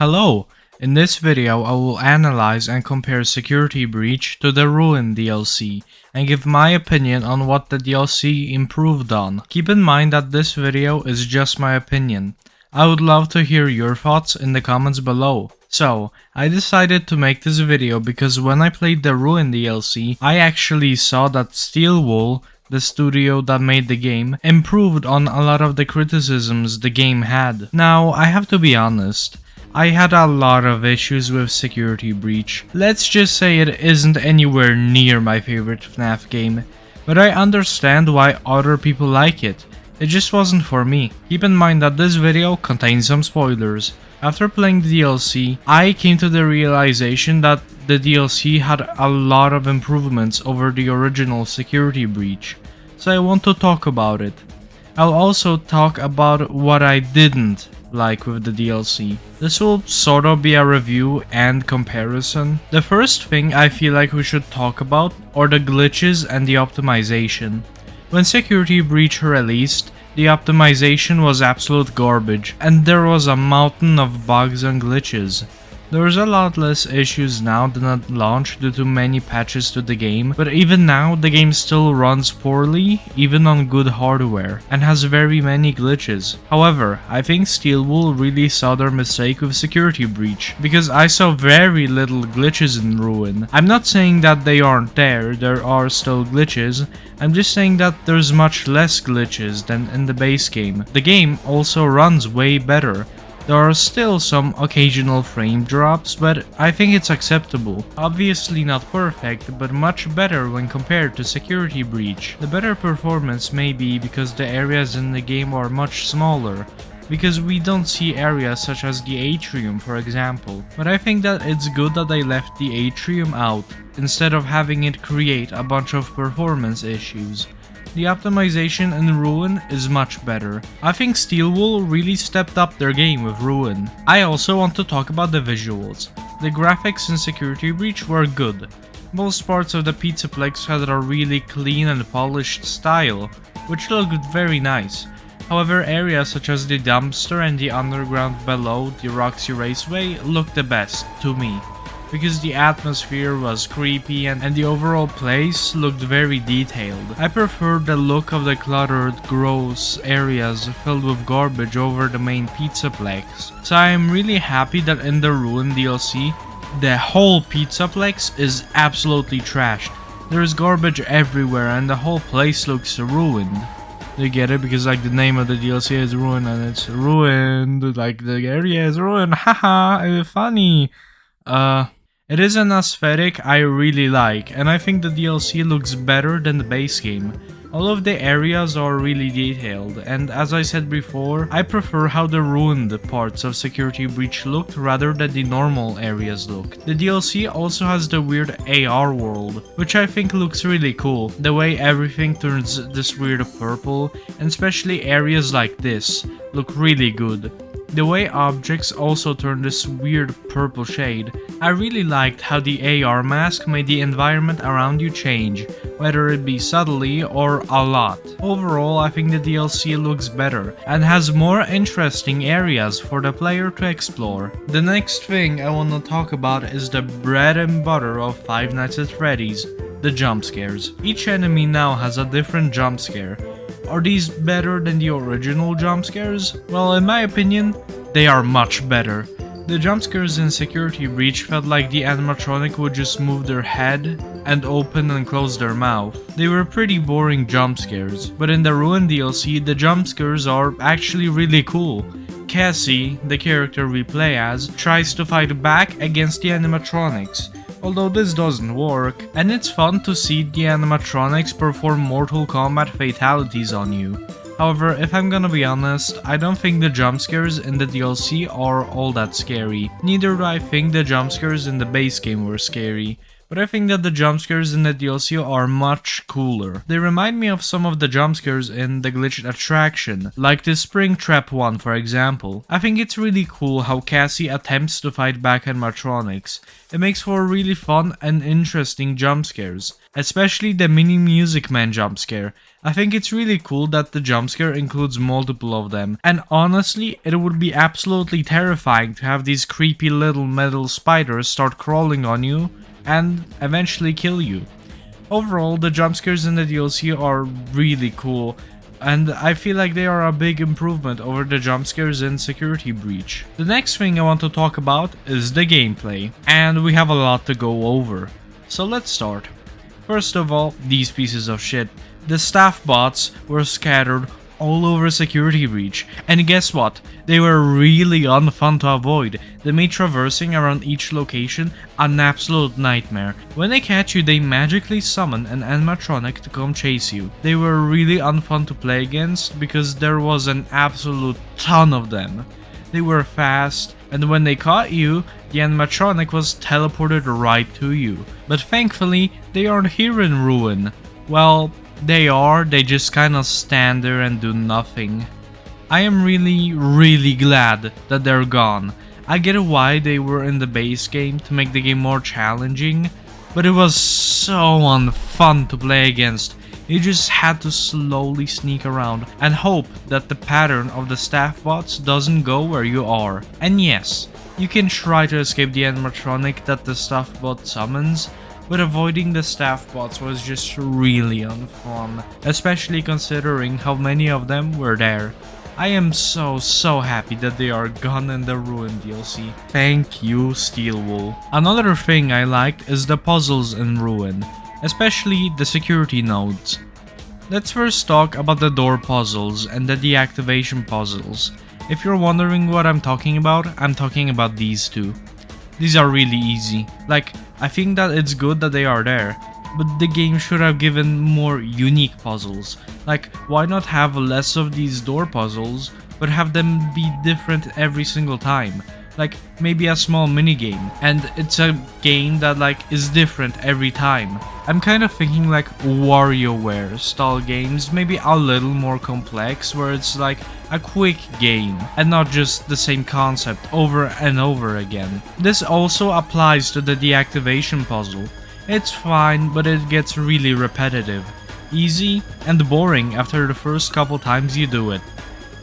Hello! In this video I will analyze and compare Security Breach to the Ruin DLC and give my opinion on what the DLC improved on. Keep in mind that this video is just my opinion. I would love to hear your thoughts in the comments below. So, I decided to make this video because when I played the Ruin DLC, I actually saw that Steelwool, the studio that made the game, improved on a lot of the criticisms the game had. Now, I have to be honest. I had a lot of issues with Security Breach. Let's just say it isn't anywhere near my favorite FNAF game, but I understand why other people like it. It just wasn't for me. Keep in mind that this video contains some spoilers. After playing the DLC, I came to the realization that the DLC had a lot of improvements over the original Security Breach, so I want to talk about it. I'll also talk about what I didn't like with the DLC. This will sort of be a review and comparison. The first thing I feel like we should talk about are the glitches and the optimization. When Security Breach released, the optimization was absolute garbage, and there was a mountain of bugs and glitches. There's a lot less issues now than at launch due to many patches to the game, but even now the game still runs poorly, even on good hardware, and has very many glitches. However, I think Steelwool really saw their mistake with Security Breach, because I saw very little glitches in Ruin. I'm not saying that they aren't there are still glitches, I'm just saying that there's much less glitches than in the base game. The game also runs way better. There are still some occasional frame drops, but I think it's acceptable. Obviously not perfect, but much better when compared to Security Breach. The better performance may be because the areas in the game are much smaller, because we don't see areas such as the atrium, for example. But I think that it's good that they left the atrium out, instead of having it create a bunch of performance issues. The optimization in Ruin is much better. I think Steelwool really stepped up their game with Ruin. I also want to talk about the visuals. The graphics in Security Breach were good. Most parts of the Pizzaplex had a really clean and polished style, which looked very nice. However, areas such as the dumpster and the underground below the Roxy Raceway looked the best to me, because the atmosphere was creepy and the overall place looked very detailed. I preferred the look of the cluttered, gross areas filled with garbage over the main Pizzaplex. So I am really happy that in the Ruin DLC, the whole Pizzaplex is absolutely trashed. There is garbage everywhere and the whole place looks ruined. You get it? Because like the name of the DLC is Ruin and it's ruined, like the area is ruined, haha, funny. It is an aesthetic I really like, and I think the DLC looks better than the base game. All of the areas are really detailed, and as I said before, I prefer how the ruined parts of Security Breach looked rather than the normal areas looked. The DLC also has the weird AR world, which I think looks really cool. The way everything turns this weird purple, and especially areas like this, look really good. The way objects also turn this weird purple shade. I really liked how the AR mask made the environment around you change, whether it be subtly or a lot. Overall, I think the DLC looks better, and has more interesting areas for the player to explore. The next thing I want to talk about is the bread and butter of Five Nights at Freddy's, the jump scares. Each enemy now has a different jump scare. Are these better than the original jump scares? Well, in my opinion, they are much better. The jump scares in Security Breach felt like the animatronic would just move their head and open and close their mouth. They were pretty boring jump scares, but in the Ruin DLC, the jump scares are actually really cool. Cassie, the character we play as, tries to fight back against the animatronics, although this doesn't work, and it's fun to see the animatronics perform Mortal Kombat fatalities on you. However, if I'm gonna be honest, I don't think the jump scares in the DLC are all that scary. Neither do I think the jump scares in the base game were scary. but I think that the jump scares in the DLC are much cooler. They remind me of some of the jump scares in the glitched attraction, like the spring trap one for example. I think it's really cool how Cassie attempts to fight back animatronics. It makes for really fun and interesting jump scares, especially the mini Music Man jump scare. I think it's really cool that the jump scare includes multiple of them, and honestly, it would be absolutely terrifying to have these creepy little metal spiders start crawling on you and eventually kill you. Overall, the jump scares in the DLC are really cool, and I feel like they are a big improvement over the jump scares in Security Breach. The next thing I want to talk about is the gameplay, and we have a lot to go over. So let's start. First of all, these pieces of shit. The staff bots were scattered all over Security Breach, and guess what? They were really unfun to avoid. They made traversing around each location an absolute nightmare. When they catch you, they magically summon an animatronic to come chase you. They were really unfun to play against because there was an absolute ton of them. They were fast, and when they caught you, the animatronic was teleported right to you. But thankfully, they aren't here in Ruin. Well, they just kinda stand there and do nothing. I am really glad that they're gone. I get why they were in the base game to make the game more challenging, but it was so unfun to play against. You just had to slowly sneak around and hope that the pattern of the staff bots doesn't go where you are. And yes, you can try to escape the animatronic that the staff bot summons, but avoiding the staff bots was just really unfun, especially considering how many of them were there. I am so happy that they are gone in the Ruin DLC. Thank you, Steelwool. Another thing I liked is the puzzles in Ruin, especially the security nodes. Let's first talk about the door puzzles and the deactivation puzzles. If you're wondering what I'm talking about these two. These are really easy. Like, I think that it's good that they are there, but the game should have given more unique puzzles. Like, why not have less of these door puzzles, but have them be different every single time? Like, maybe a small mini game, and it's a game that is different every time. I'm kind of thinking like WarioWare style games, maybe a little more complex, where it's like a quick game and not just the same concept over and over again. This also applies to the deactivation puzzle. It's fine, but it gets really repetitive, easy, and boring after the first couple times you do it.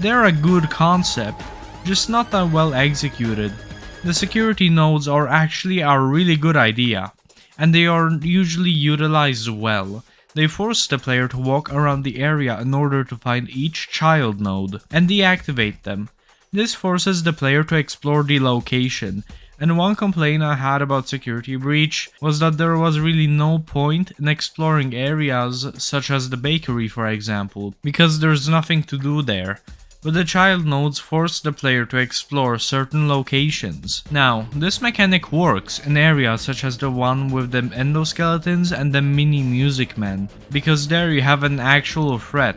They're a good concept, just not that well executed. The security nodes are actually a really good idea, and they are usually utilized well. They force the player to walk around the area in order to find each child node and deactivate them. This forces the player to explore the location, and one complaint I had about Security Breach was that there was really no point in exploring areas such as the bakery for example, because there's nothing to do there. But the child nodes force the player to explore certain locations. Now, this mechanic works in areas such as the one with the endoskeletons and the mini Music Man, because there you have an actual threat.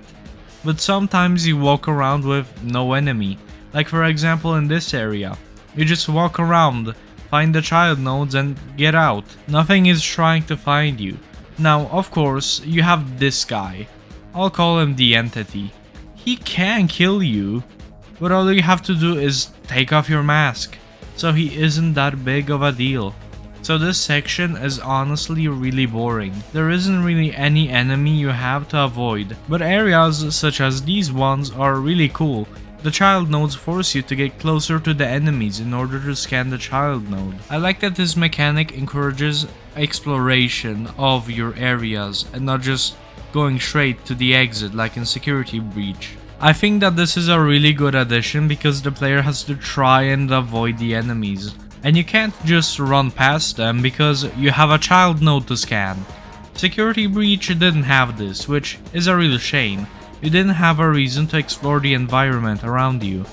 But sometimes you walk around with no enemy, like for example in this area. You just walk around, find the child nodes and get out. Nothing is trying to find you. Now, of course, you have this guy. I'll call him the Entity. He can kill you, but all you have to do is take off your mask, so he isn't that big of a deal. So this section is honestly really boring. There isn't really any enemy you have to avoid, but areas such as these ones are really cool. The child nodes force you to get closer to the enemies in order to scan the child node. I like that this mechanic encourages exploration of your areas and not just going straight to the exit like in Security Breach. I think that this is a really good addition because the player has to try and avoid the enemies, and you can't just run past them because you have a child node to scan. Security Breach didn't have this, which is a real shame. You didn't have a reason to explore the environment around you.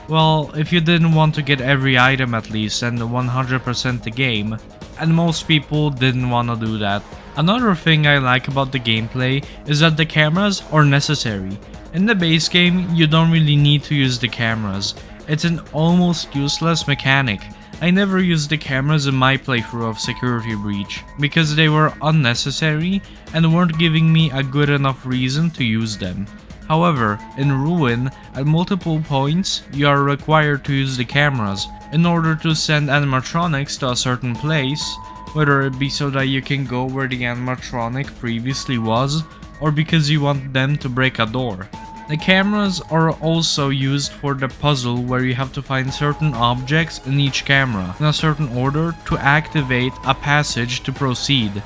Well, if you didn't want to get every item at least and 100% the game, and most people didn't want to do that. Another thing I like about the gameplay is that the cameras are necessary. In the base game, you don't really need to use the cameras. It's an almost useless mechanic. I never used the cameras in my playthrough of Security Breach because they were unnecessary and weren't giving me a good enough reason to use them. However, in Ruin, at multiple points, you are required to use the cameras in order to send animatronics to a certain place, whether it be so that you can go where the animatronic previously was, or because you want them to break a door. The cameras are also used for the puzzle where you have to find certain objects in each camera in a certain order to activate a passage to proceed.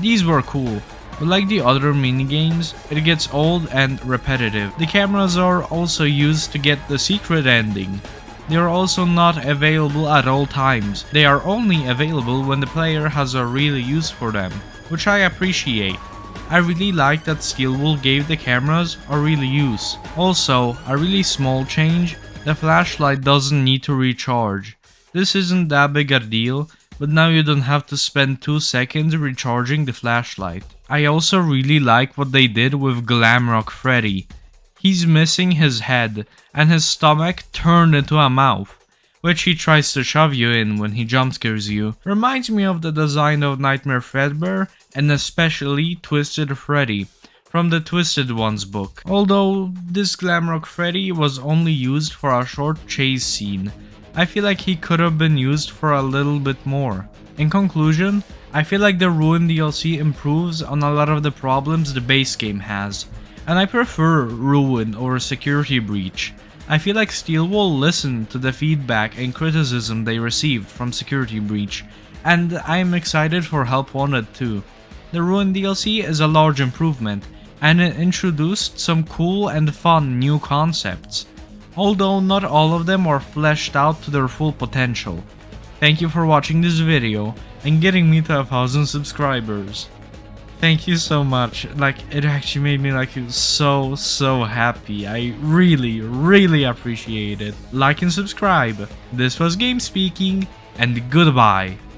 These were cool, but like the other minigames, it gets old and repetitive. The cameras are also used to get the secret ending. They are also not available at all times. They are only available when the player has a real use for them, which I appreciate. I really like that Steel Wool gave the cameras a real use. Also, a really small change, the flashlight doesn't need to recharge. This isn't that big a deal, but now you don't have to spend 2 seconds recharging the flashlight. I also really like what they did with Glamrock Freddy. He's missing his head, and his stomach turned into a mouth, which he tries to shove you in when he jumpscares you. Reminds me of the design of Nightmare Fredbear, and especially Twisted Freddy from the Twisted Ones book. Although this Glamrock Freddy was only used for a short chase scene, I feel like he could have been used for a little bit more. In conclusion, I feel like the Ruin DLC improves on a lot of the problems the base game has, and I prefer Ruin over Security Breach. I feel like Steel Wool listened to the feedback and criticism they received from Security Breach, and I am excited for Help Wanted too. The Ruin DLC is a large improvement, and it introduced some cool and fun new concepts, although not all of them are fleshed out to their full potential. Thank you for watching this video and getting me to 1,000 subscribers. Thank you so much. Like, it actually made me feel so happy. I really appreciate it. Like and subscribe. This was GameSpeaking, and goodbye.